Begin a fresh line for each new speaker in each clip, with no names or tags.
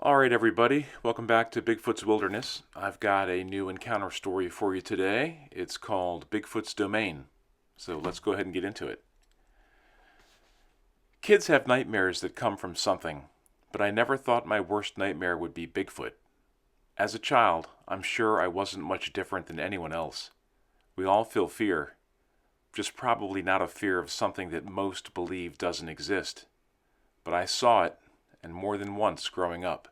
Alright, everybody, welcome back to Bigfoot's Wilderness. I've got a new encounter story for you today. It's called Bigfoot's Domain. So let's go ahead and get into it. Kids have nightmares that come from something, but I never thought my worst nightmare would be Bigfoot. As a child, I'm sure I wasn't much different than anyone else. We all feel fear, just probably not a fear of something that most believe doesn't exist. But I saw it, and more than once growing up.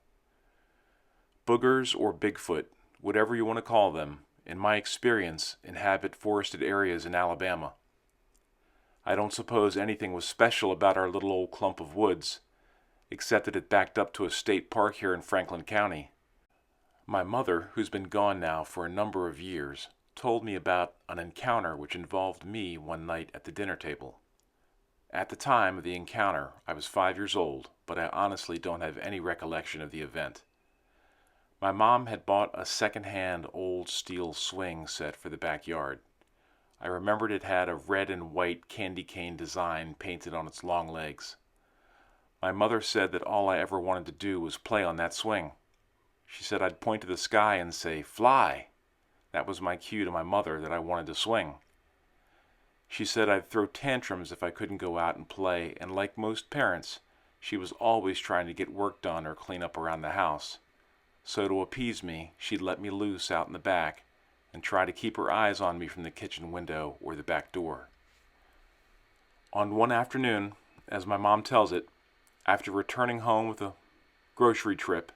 Boogers or Bigfoot, whatever you want to call them, in my experience, inhabit forested areas in Alabama. I don't suppose anything was special about our little old clump of woods, except that it backed up to a state park here in Franklin County. My mother, who's been gone now for a number of years, told me about an encounter which involved me one night at the dinner table. At the time of the encounter, I was 5 years old, but I honestly don't have any recollection of the event. My mom had bought a second-hand old steel swing set for the backyard. I remembered it had a red and white candy cane design painted on its long legs. My mother said that all I ever wanted to do was play on that swing. She said I'd point to the sky and say, "Fly!" That was my cue to my mother that I wanted to swing. She said I'd throw tantrums if I couldn't go out and play, and like most parents, she was always trying to get work done or clean up around the house. So to appease me, she'd let me loose out in the back and try to keep her eyes on me from the kitchen window or the back door. On one afternoon, as my mom tells it, after returning home with a grocery trip,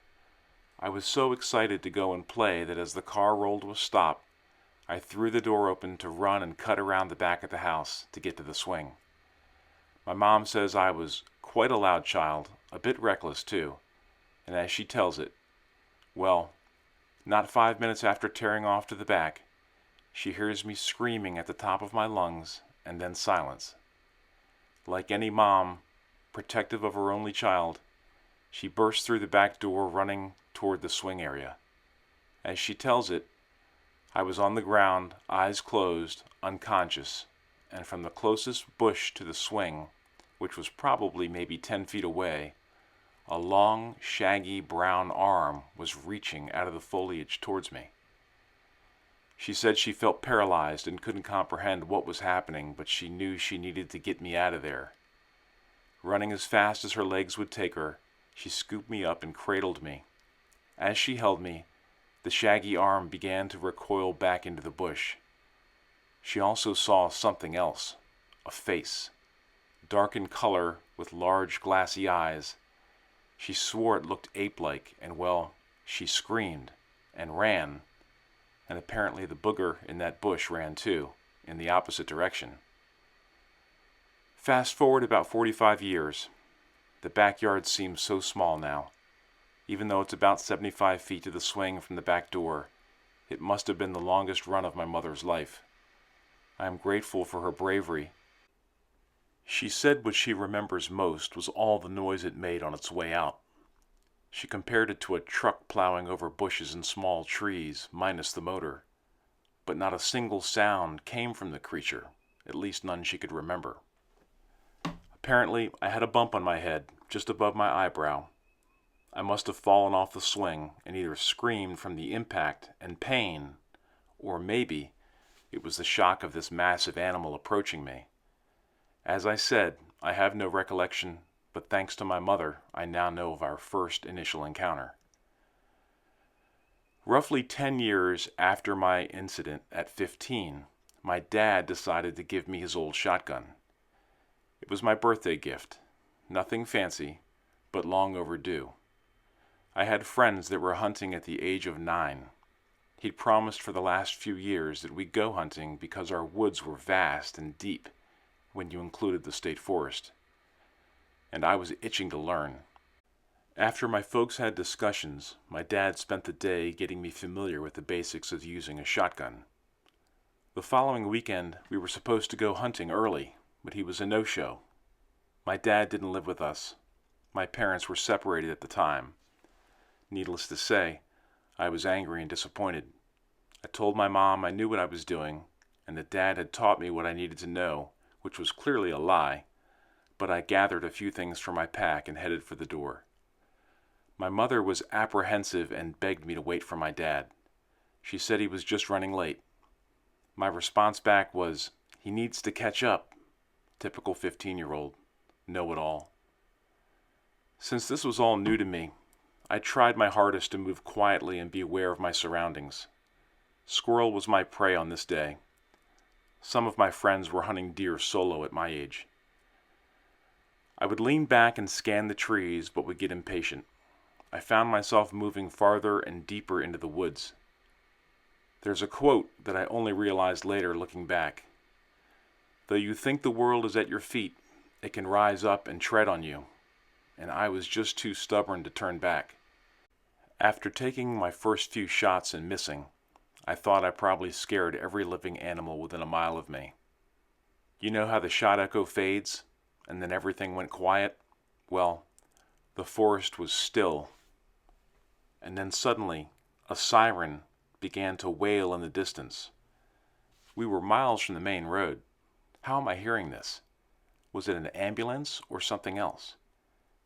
I was so excited to go and play that as the car rolled to a stop, I threw the door open to run and cut around the back of the house to get to the swing. My mom says I was quite a loud child, a bit reckless too, and as she tells it, well, not 5 minutes after tearing off to the back, she hears me screaming at the top of my lungs and then silence. Like any mom, protective of her only child, she bursts through the back door running toward the swing area. As she tells it, I was on the ground, eyes closed, unconscious, and from the closest bush to the swing, which was probably maybe 10 feet away, a long, shaggy brown arm was reaching out of the foliage towards me. She said she felt paralyzed and couldn't comprehend what was happening, but she knew she needed to get me out of there. Running as fast as her legs would take her, she scooped me up and cradled me. As she held me, the shaggy arm began to recoil back into the bush. She also saw something else, a face, dark in color with large glassy eyes. She swore it looked ape-like, and well, she screamed and ran, and apparently the booger in that bush ran too, in the opposite direction. Fast forward about 45 years. The backyard seems so small now. Even though it's about 75 feet to the swing from the back door, it must have been the longest run of my mother's life. I am grateful for her bravery. She said what she remembers most was all the noise it made on its way out. She compared it to a truck plowing over bushes and small trees, minus the motor. But not a single sound came from the creature, at least none she could remember. Apparently, I had a bump on my head, just above my eyebrow. I must have fallen off the swing and either screamed from the impact and pain, or maybe it was the shock of this massive animal approaching me. As I said, I have no recollection, but thanks to my mother, I now know of our first initial encounter. Roughly 10 years after my incident at 15, my dad decided to give me his old shotgun. It was my birthday gift. Nothing fancy, but long overdue. I had friends that were hunting at the age of 9. He'd promised for the last few years that we'd go hunting because our woods were vast and deep, when you included the state forest. And I was itching to learn. After my folks had discussions, my dad spent the day getting me familiar with the basics of using a shotgun. The following weekend, we were supposed to go hunting early, but he was a no-show. My dad didn't live with us. My parents were separated at the time. Needless to say, I was angry and disappointed. I told my mom I knew what I was doing, and that Dad had taught me what I needed to know, which was clearly a lie, but I gathered a few things from my pack and headed for the door. My mother was apprehensive and begged me to wait for my dad. She said he was just running late. My response back was, "He needs to catch up." Typical 15-year-old, know-it-all. Since this was all new to me, I tried my hardest to move quietly and be aware of my surroundings. Squirrel was my prey on this day. Some of my friends were hunting deer solo at my age. I would lean back and scan the trees, but would get impatient. I found myself moving farther and deeper into the woods. There's a quote that I only realized later looking back. Though you think the world is at your feet, it can rise up and tread on you. And I was just too stubborn to turn back. After taking my first few shots and missing, I thought I probably scared every living animal within a mile of me. You know how the shot echo fades, and then everything went quiet? Well, the forest was still. And then suddenly, a siren began to wail in the distance. We were miles from the main road. How am I hearing this? Was it an ambulance or something else?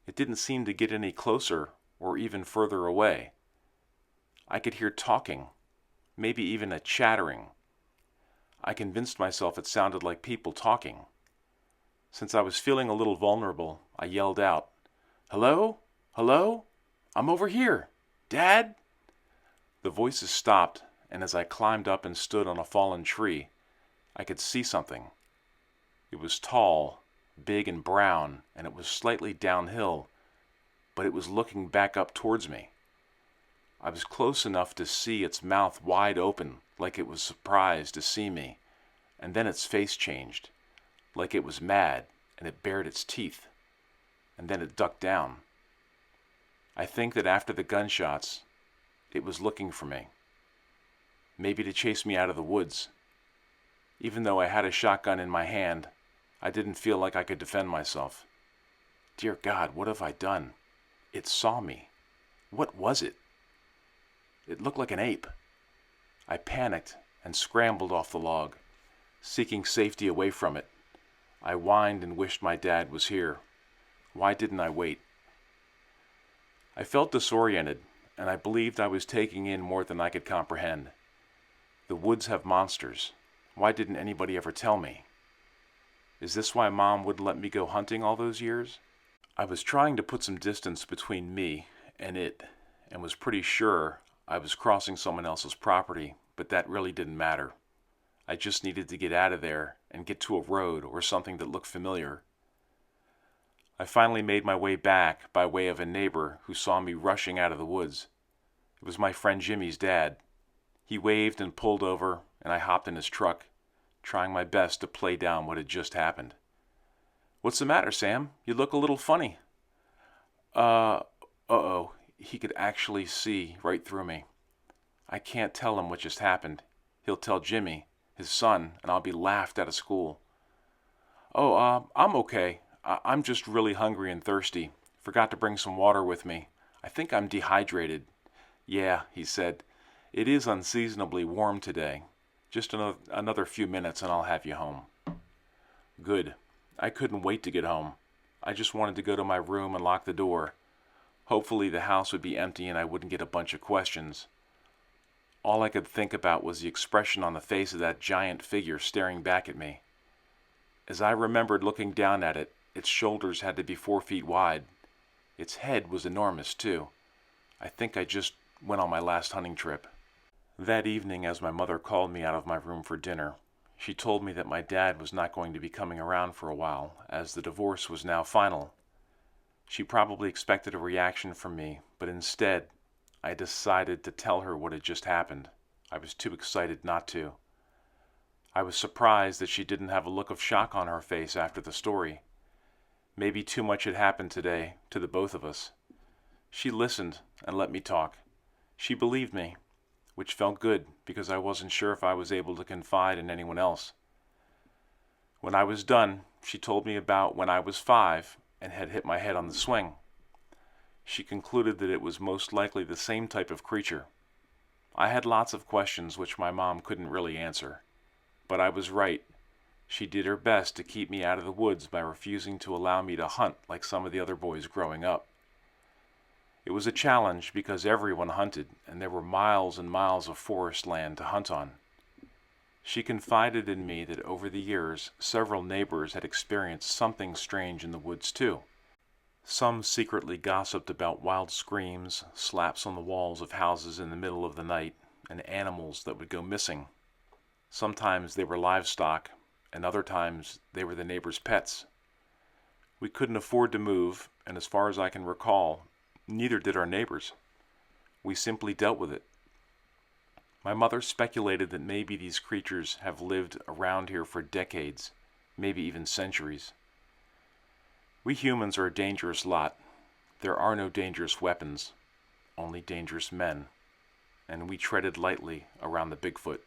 It didn't seem to get any closer or even further away. I could hear talking, maybe even a chattering. I convinced myself it sounded like people talking. Since I was feeling a little vulnerable, I yelled out, "Hello? Hello? I'm over here. Dad?" The voices stopped, and as I climbed up and stood on a fallen tree, I could see something. It was tall, big and brown, and it was slightly downhill, but it was looking back up towards me. I was close enough to see its mouth wide open, like it was surprised to see me, and then its face changed, like it was mad, and it bared its teeth, and then it ducked down. I think that after the gunshots, it was looking for me, maybe to chase me out of the woods. Even though I had a shotgun in my hand, I didn't feel like I could defend myself. Dear God, what have I done? It saw me. What was it? It looked like an ape. I panicked and scrambled off the log, seeking safety away from it. I whined and wished my dad was here. Why didn't I wait? I felt disoriented, and I believed I was taking in more than I could comprehend. The woods have monsters. Why didn't anybody ever tell me? Is this why Mom wouldn't let me go hunting all those years? I was trying to put some distance between me and it, and was pretty sure I was crossing someone else's property, but that really didn't matter. I just needed to get out of there and get to a road or something that looked familiar. I finally made my way back by way of a neighbor who saw me rushing out of the woods. It was my friend Jimmy's dad. He waved and pulled over, and I hopped in his truck, trying my best to play down what had just happened. "What's the matter, Sam? You look a little funny." Uh-oh. He could actually see right through me. I can't tell him what just happened. He'll tell Jimmy, his son, and I'll be laughed out of school. I'm okay. I'm just really hungry and thirsty. Forgot to bring some water with me. I think I'm dehydrated." "Yeah," he said. "It is unseasonably warm today. Just another few minutes and I'll have you home." Good. I couldn't wait to get home. I just wanted to go to my room and lock the door. Hopefully the house would be empty and I wouldn't get a bunch of questions. All I could think about was the expression on the face of that giant figure staring back at me. As I remembered looking down at it, its shoulders had to be 4 feet wide. Its head was enormous, too. I think I just went on my last hunting trip. That evening, as my mother called me out of my room for dinner, she told me that my dad was not going to be coming around for a while, as the divorce was now final. She probably expected a reaction from me, but instead, I decided to tell her what had just happened. I was too excited not to. I was surprised that she didn't have a look of shock on her face after the story. Maybe too much had happened today to the both of us. She listened and let me talk. She believed me, which felt good because I wasn't sure if I was able to confide in anyone else. When I was done, she told me about when I was 5 and had hit my head on the swing. She concluded that it was most likely the same type of creature. I had lots of questions which my mom couldn't really answer. But I was right. She did her best to keep me out of the woods by refusing to allow me to hunt like some of the other boys growing up. It was a challenge because everyone hunted, and there were miles and miles of forest land to hunt on. She confided in me that over the years, several neighbors had experienced something strange in the woods too. Some secretly gossiped about wild screams, slaps on the walls of houses in the middle of the night, and animals that would go missing. Sometimes they were livestock, and other times they were the neighbors' pets. We couldn't afford to move, and as far as I can recall, neither did our neighbors. We simply dealt with it. My mother speculated that maybe these creatures have lived around here for decades, maybe even centuries. We humans are a dangerous lot. There are no dangerous weapons, only dangerous men, and we treaded lightly around the Bigfoot.